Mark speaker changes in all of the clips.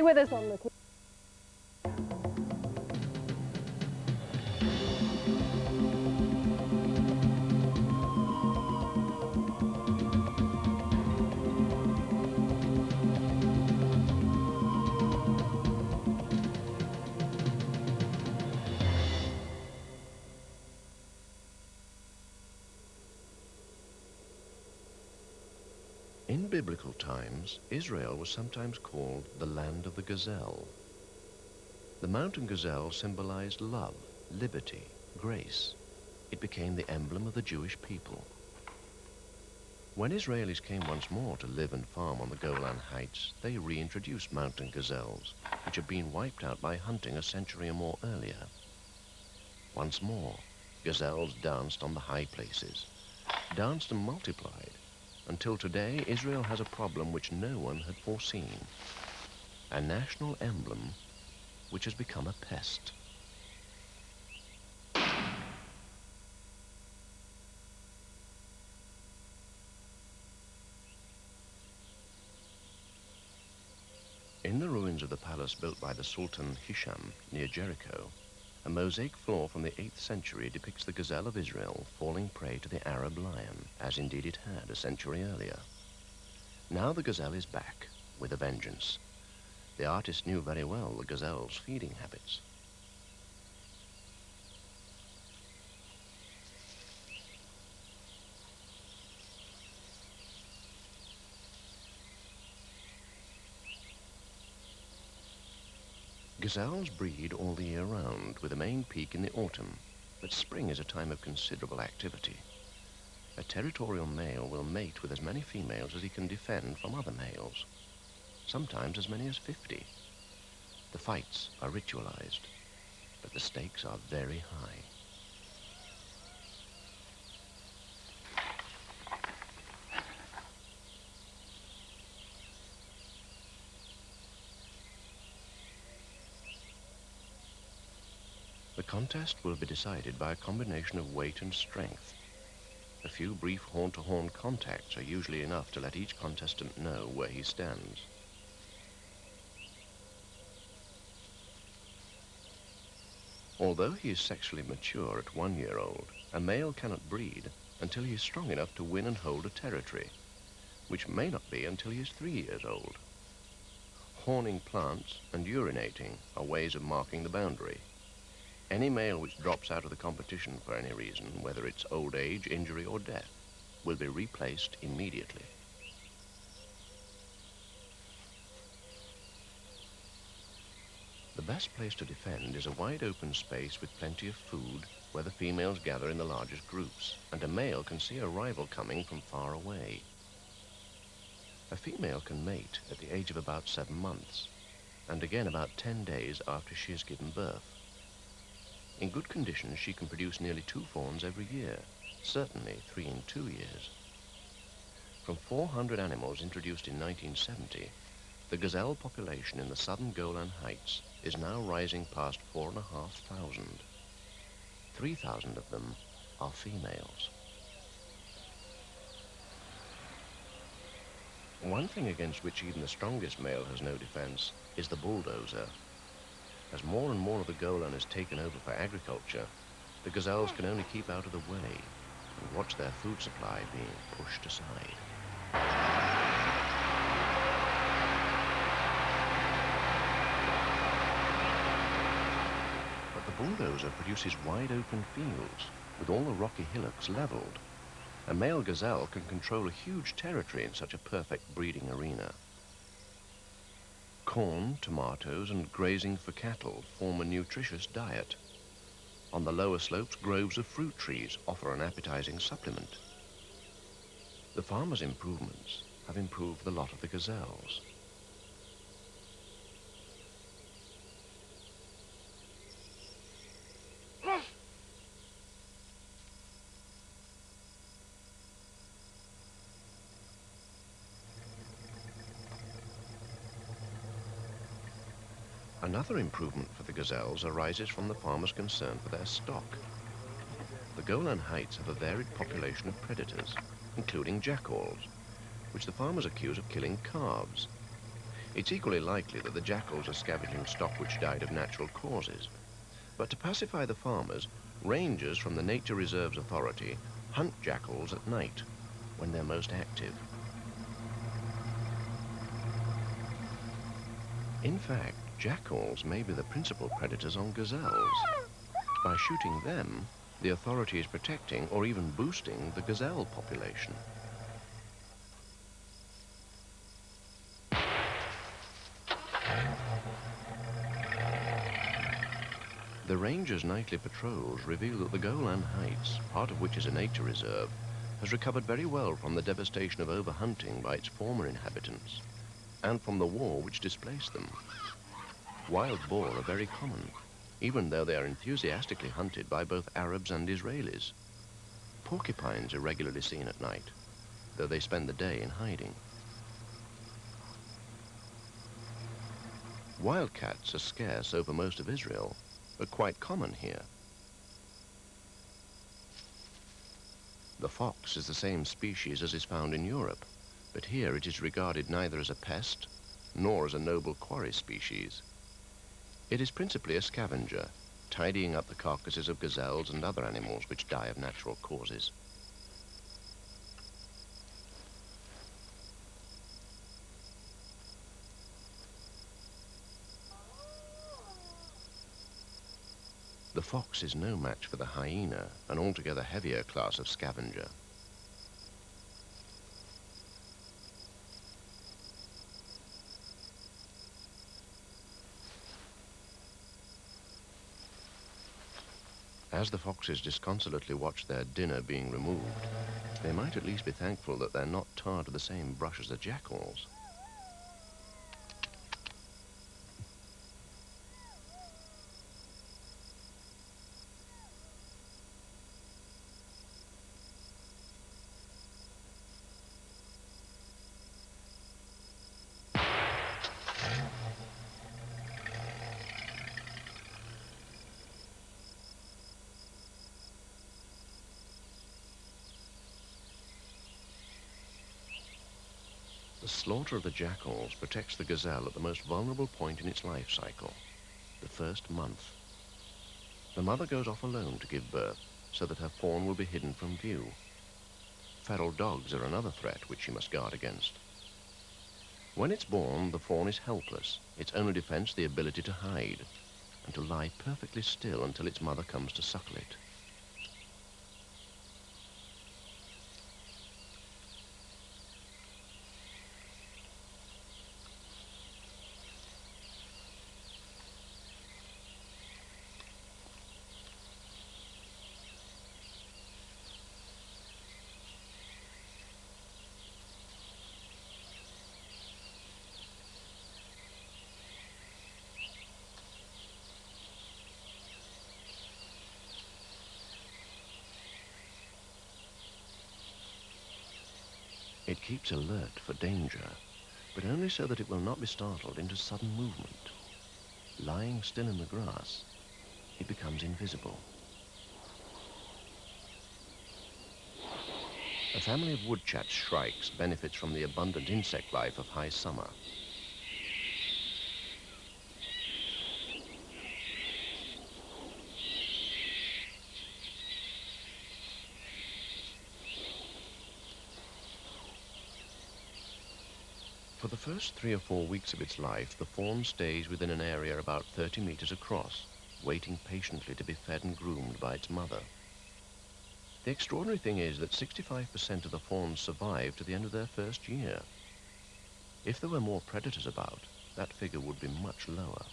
Speaker 1: stay with us on the TV.
Speaker 2: In biblical times, Israel was sometimes called the land of the gazelle. The mountain gazelle symbolized love, liberty, grace. It became the emblem of the Jewish people. When Israelis came once more to live and farm on the Golan Heights, they reintroduced mountain gazelles, which had been wiped out by hunting a century or more earlier. Once more, gazelles danced on the high places, danced and multiplied, until today Israel has a problem which no one had foreseen. A national emblem which has become a pest. In the ruins of the palace built by the Sultan Hisham near Jericho, a mosaic floor from the 8th century depicts the gazelle of Israel falling prey to the Arab lion, as indeed it had a century earlier. Now the gazelle is back, with a vengeance. The artist knew very well the gazelle's feeding habits. Gazelles breed all the year round, with a main peak in the autumn, but spring is a time of considerable activity. A territorial male will mate with as many females as he can defend from other males, sometimes as many as 50. The fights are ritualized, but the stakes are very high. The contest will be decided by a combination of weight and strength. A few brief horn-to-horn contacts are usually enough to let each contestant know where he stands. Although he is sexually mature at 1 year old, a male cannot breed until he is strong enough to win and hold a territory, which may not be until he is 3 years old. Horning plants and urinating are ways of marking the boundary. Any male which drops out of the competition for any reason, whether it's old age, injury, or death, will be replaced immediately. The best place to defend is a wide open space with plenty of food, where the females gather in the largest groups, and a male can see a rival coming from far away. A female can mate at the age of about 7 months, and again about 10 days after she has given birth. In good conditions, she can produce nearly 2 fawns every year, certainly 3 in 2 years. From 400 animals introduced in 1970, the gazelle population in the southern Golan Heights is now rising past 4,500. 3,000 of them are females. One thing against which even the strongest male has no defense is the bulldozer. As more and more of the Golan is taken over for agriculture, the gazelles can only keep out of the way and watch their food supply being pushed aside. But the bulldozer produces wide open fields with all the rocky hillocks leveled. A male gazelle can control a huge territory in such a perfect breeding arena. Corn, tomatoes, and grazing for cattle form a nutritious diet. On the lower slopes, groves of fruit trees offer an appetizing supplement. The farmers' improvements have improved the lot of the gazelles. Another improvement for the gazelles arises from the farmers' concern for their stock. The Golan Heights have a varied population of predators, including jackals, which the farmers accuse of killing calves. It's equally likely that the jackals are scavenging stock which died of natural causes. But to pacify the farmers, rangers from the Nature Reserves Authority hunt jackals at night when they're most active. In fact, jackals may be the principal predators on gazelles. By shooting them, the authority is protecting or even boosting the gazelle population. The rangers' nightly patrols reveal that the Golan Heights, part of which is a nature reserve, has recovered very well from the devastation of overhunting by its former inhabitants, and from the war which displaced them. Wild boar are very common, even though they are enthusiastically hunted by both Arabs and Israelis. Porcupines are regularly seen at night, though they spend the day in hiding. Wildcats are scarce over most of Israel, but quite common here. The fox is the same species as is found in Europe, but here it is regarded neither as a pest nor as a noble quarry species. It is principally a scavenger, tidying up the carcasses of gazelles and other animals which die of natural causes. The fox is no match for the hyena, an altogether heavier class of scavenger. As the foxes disconsolately watch their dinner being removed, they might at least be thankful that they're not tarred with the same brush as the jackals. The slaughter of the jackals protects the gazelle at the most vulnerable point in its life cycle, the first month. The mother goes off alone to give birth so that her fawn will be hidden from view. Feral dogs are another threat which she must guard against. When it's born, the fawn is helpless, its only defense the ability to hide, and to lie perfectly still until its mother comes to suckle it. It keeps alert for danger, but only so that it will not be startled into sudden movement. Lying still in the grass, it becomes invisible. A family of woodchat shrikes benefits from the abundant insect life of high summer. For the first 3 or 4 weeks of its life, the fawn stays within an area about 30 meters across, waiting patiently to be fed and groomed by its mother. The extraordinary thing is that 65% of the fawns survive to the end of their first year. If there were more predators about, that figure would be much lower.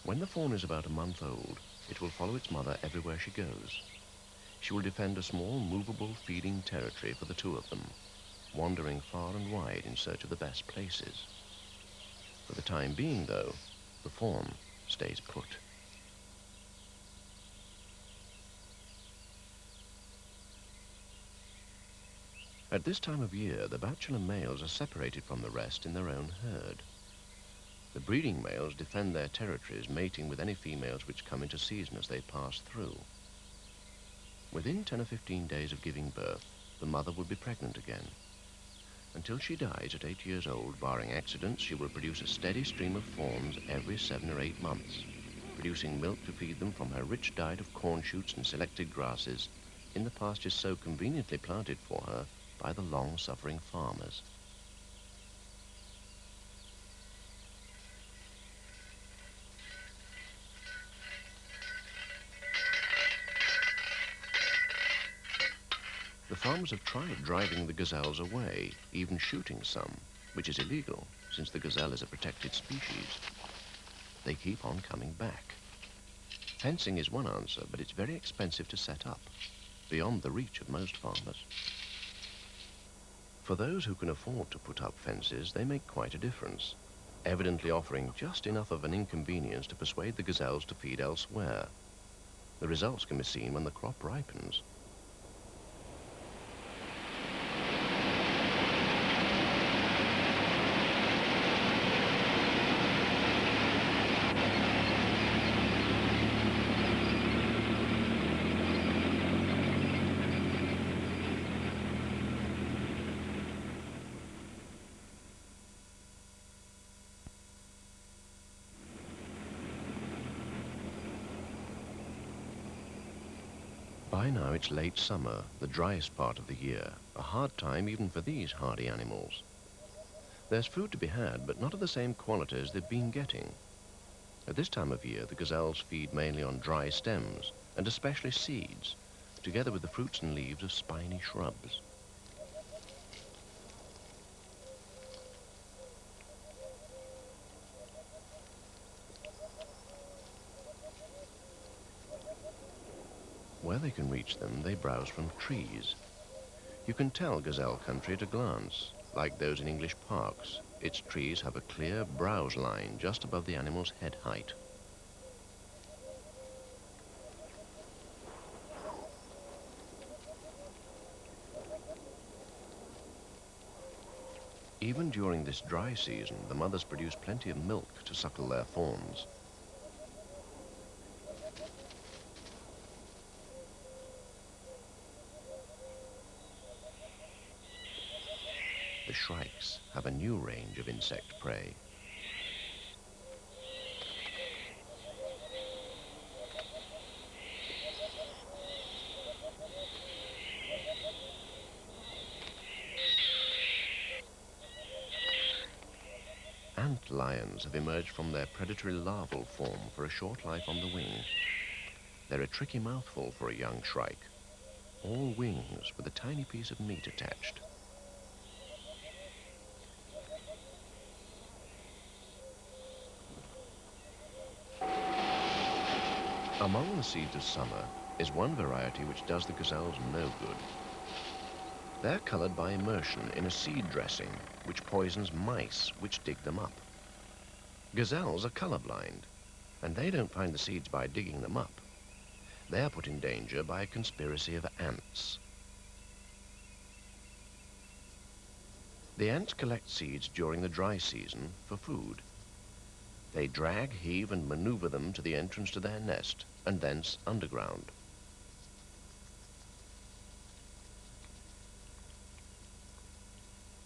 Speaker 2: When the fawn is about a month old, it will follow its mother everywhere she goes. She will defend a small, movable feeding territory for the two of them, wandering far and wide in search of the best places. For the time being, though, the fawn stays put. At this time of year, the bachelor males are separated from the rest in their own herd. The breeding males defend their territories, mating with any females which come into season as they pass through. Within 10 or 15 days of giving birth, the mother will be pregnant again. Until she dies at 8 years old, barring accidents, she will produce a steady stream of fawns every 7 or 8 months, producing milk to feed them from her rich diet of corn shoots and selected grasses in the pastures so conveniently planted for her by the long-suffering farmers. The farmers have tried driving the gazelles away, even shooting some, which is illegal, since the gazelle is a protected species. They keep on coming back. Fencing is one answer, but it's very expensive to set up, beyond the reach of most farmers. For those who can afford to put up fences, they make quite a difference, evidently offering just enough of an inconvenience to persuade the gazelles to feed elsewhere. The results can be seen when the crop ripens. By now it's late summer, the driest part of the year, a hard time even for these hardy animals. There's food to be had, but not of the same quality as they've been getting. At this time of year, the gazelles feed mainly on dry stems, and especially seeds, together with the fruits and leaves of spiny shrubs. Where they can reach them, they browse from trees. You can tell gazelle country at a glance. Like those in English parks, its trees have a clear browse line just above the animal's head height. Even during this dry season, the mothers produce plenty of milk to suckle their fawns. The shrikes have a new range of insect prey. Ant lions have emerged from their predatory larval form for a short life on the wing. They're a tricky mouthful for a young shrike. All wings with a tiny piece of meat attached. Among the seeds of summer is one variety which does the gazelles no good. They're colored by immersion in a seed dressing which poisons mice which dig them up. Gazelles are colorblind, and they don't find the seeds by digging them up. They are put in danger by a conspiracy of ants. The ants collect seeds during the dry season for food. They drag, heave, and maneuver them to the entrance to their nest, and thence underground.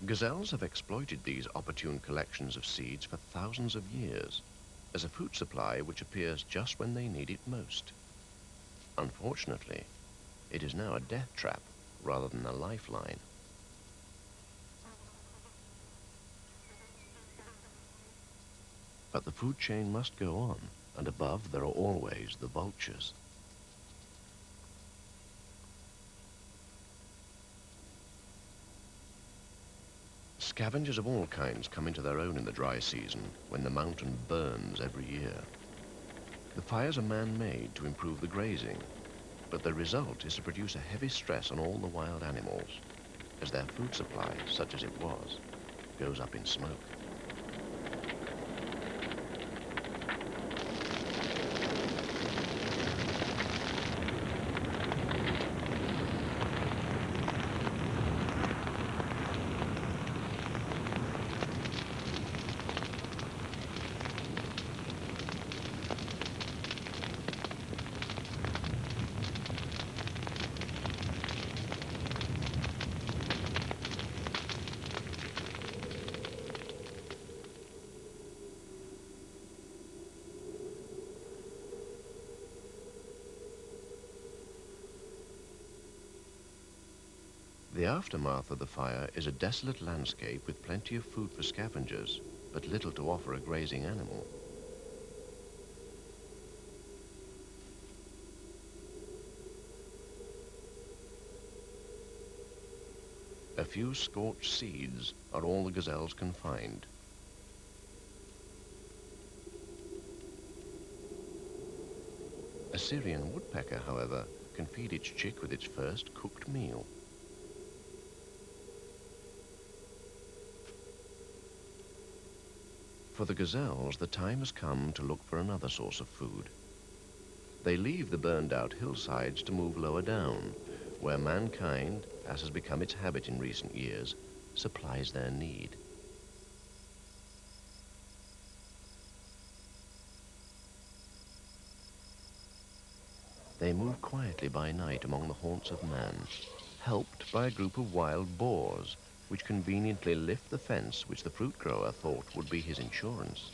Speaker 2: Gazelles have exploited these opportune collections of seeds for thousands of years as a food supply which appears just when they need it most. Unfortunately, it is now a death trap rather than a lifeline. But the food chain must go on, and above there are always the vultures. Scavengers of all kinds come into their own in the dry season, when the mountain burns every year. The fires are man-made to improve the grazing, but the result is to produce a heavy stress on all the wild animals, as their food supply, such as it was, goes up in smoke. The aftermath of the fire is a desolate landscape with plenty of food for scavengers, but little to offer a grazing animal. A few scorched seeds are all the gazelles can find. A Syrian woodpecker, however, can feed its chick with its first cooked meal. For the gazelles, the time has come to look for another source of food. They leave the burned-out hillsides to move lower down, where mankind, as has become its habit in recent years, supplies their need. They move quietly by night among the haunts of man, helped by a group of wild boars, which conveniently lift the fence which the fruit grower thought would be his insurance.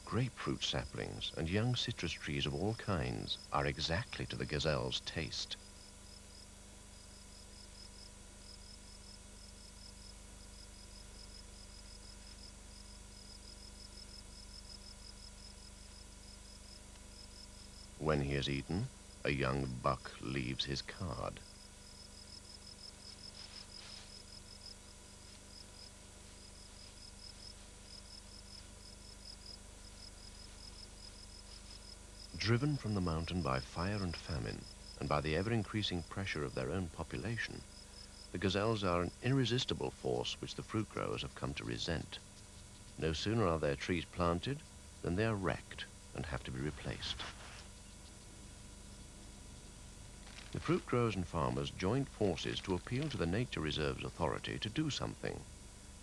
Speaker 2: Grapefruit saplings and young citrus trees of all kinds are exactly to the gazelle's taste. When he has eaten, a young buck leaves his card. Driven from the mountain by fire and famine, and by the ever-increasing pressure of their own population, the gazelles are an irresistible force which the fruit growers have come to resent. No sooner are their trees planted than they are wrecked and have to be replaced. The fruit growers and farmers joined forces to appeal to the Nature Reserve's authority to do something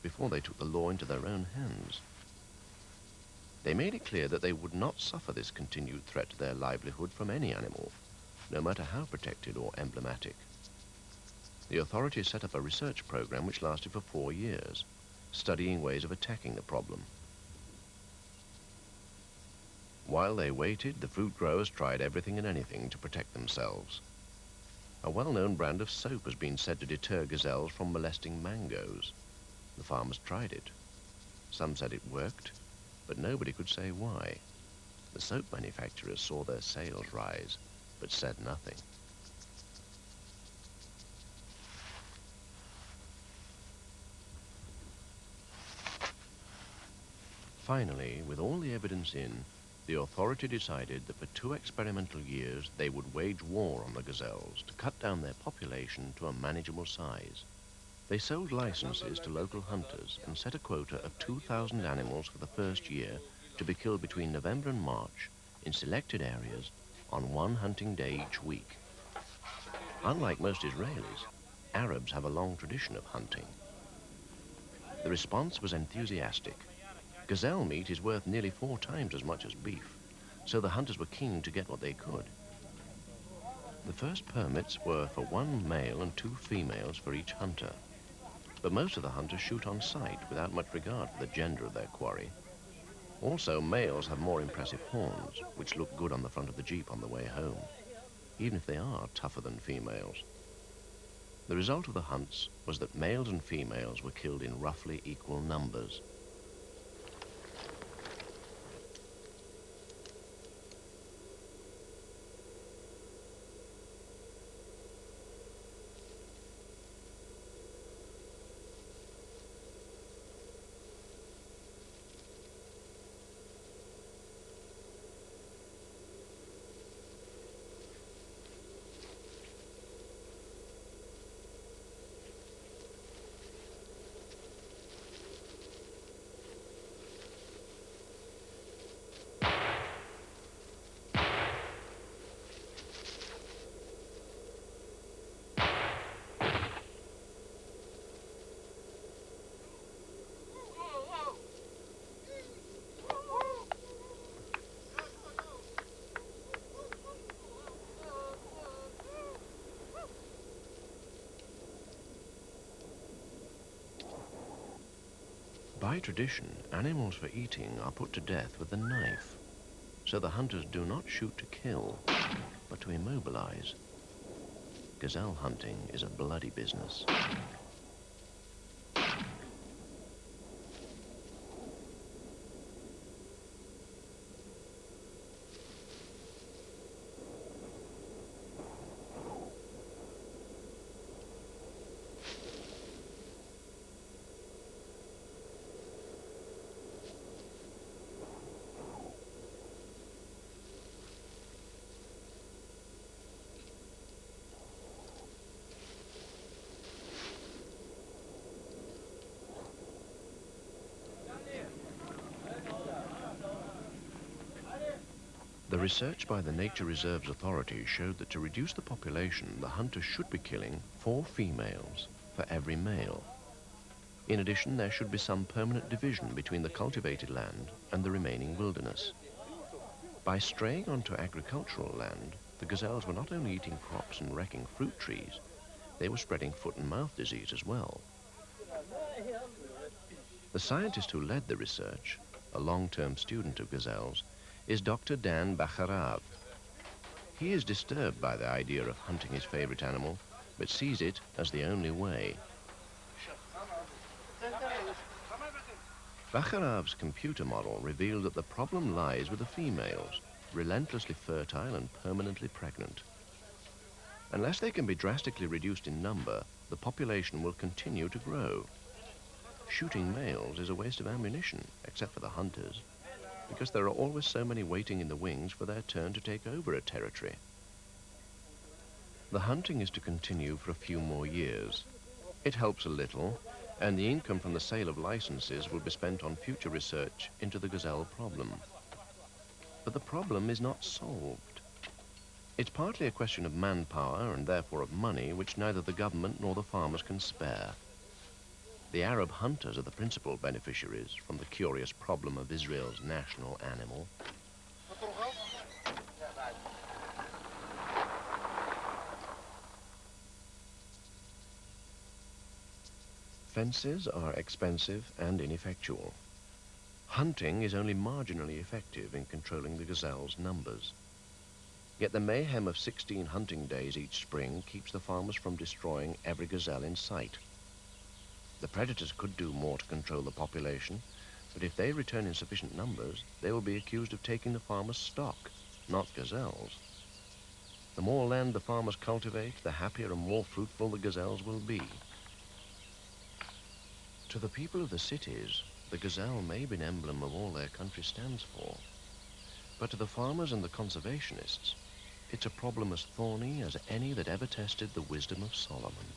Speaker 2: before they took the law into their own hands. They made it clear that they would not suffer this continued threat to their livelihood from any animal, no matter how protected or emblematic. The authorities set up a research program which lasted for 4 years, studying ways of attacking the problem. While they waited, the fruit growers tried everything and anything to protect themselves. A well-known brand of soap has been said to deter gazelles from molesting mangoes. The farmers tried it. Some said it worked, but nobody could say why. The soap manufacturers saw their sales rise, but said nothing. Finally, with all the evidence in, the authority decided that for 2 experimental years they would wage war on the gazelles to cut down their population to a manageable size. They sold licenses to local hunters and set a quota of 2,000 animals for the first year to be killed between November and March in selected areas on 1 hunting day each week. Unlike most Israelis, Arabs have a long tradition of hunting. The response was enthusiastic. Gazelle meat is worth nearly 4 times as much as beef, so the hunters were keen to get what they could. The first permits were for 1 male and 2 females for each hunter, but most of the hunters shoot on sight without much regard for the gender of their quarry. Also, males have more impressive horns, which look good on the front of the Jeep on the way home, even if they are tougher than females. The result of the hunts was that males and females were killed in roughly equal numbers. By tradition, animals for eating are put to death with a knife, so the hunters do not shoot to kill, but to immobilize. Gazelle hunting is a bloody business. The research by the Nature Reserves Authority showed that to reduce the population, the hunters should be killing 4 females for every male. In addition, there should be some permanent division between the cultivated land and the remaining wilderness. By straying onto agricultural land, the gazelles were not only eating crops and wrecking fruit trees, they were spreading foot and mouth disease as well. The scientist who led the research, a long-term student of gazelles, is Dr. Dan Bacharav. He is disturbed by the idea of hunting his favorite animal, but sees it as the only way. Bacharav's computer model revealed that the problem lies with the females, relentlessly fertile and permanently pregnant. Unless they can be drastically reduced in number, the population will continue to grow. Shooting males is a waste of ammunition, except for the hunters, because there are always so many waiting in the wings for their turn to take over a territory. The hunting is to continue for a few more years. It helps a little, and the income from the sale of licenses will be spent on future research into the gazelle problem. But the problem is not solved. It's partly a question of manpower and therefore of money, which neither the government nor the farmers can spare. The Arab hunters are the principal beneficiaries from the curious problem of Israel's national animal. Fences are expensive and ineffectual. Hunting is only marginally effective in controlling the gazelle's numbers. Yet the mayhem of 16 hunting days each spring keeps the farmers from destroying every gazelle in sight. The predators could do more to control the population, but if they return in sufficient numbers, they will be accused of taking the farmer's stock, not gazelles. The more land the farmers cultivate, the happier and more fruitful the gazelles will be. To the people of the cities, the gazelle may be an emblem of all their country stands for, but to the farmers and the conservationists, it's a problem as thorny as any that ever tested the wisdom of Solomon.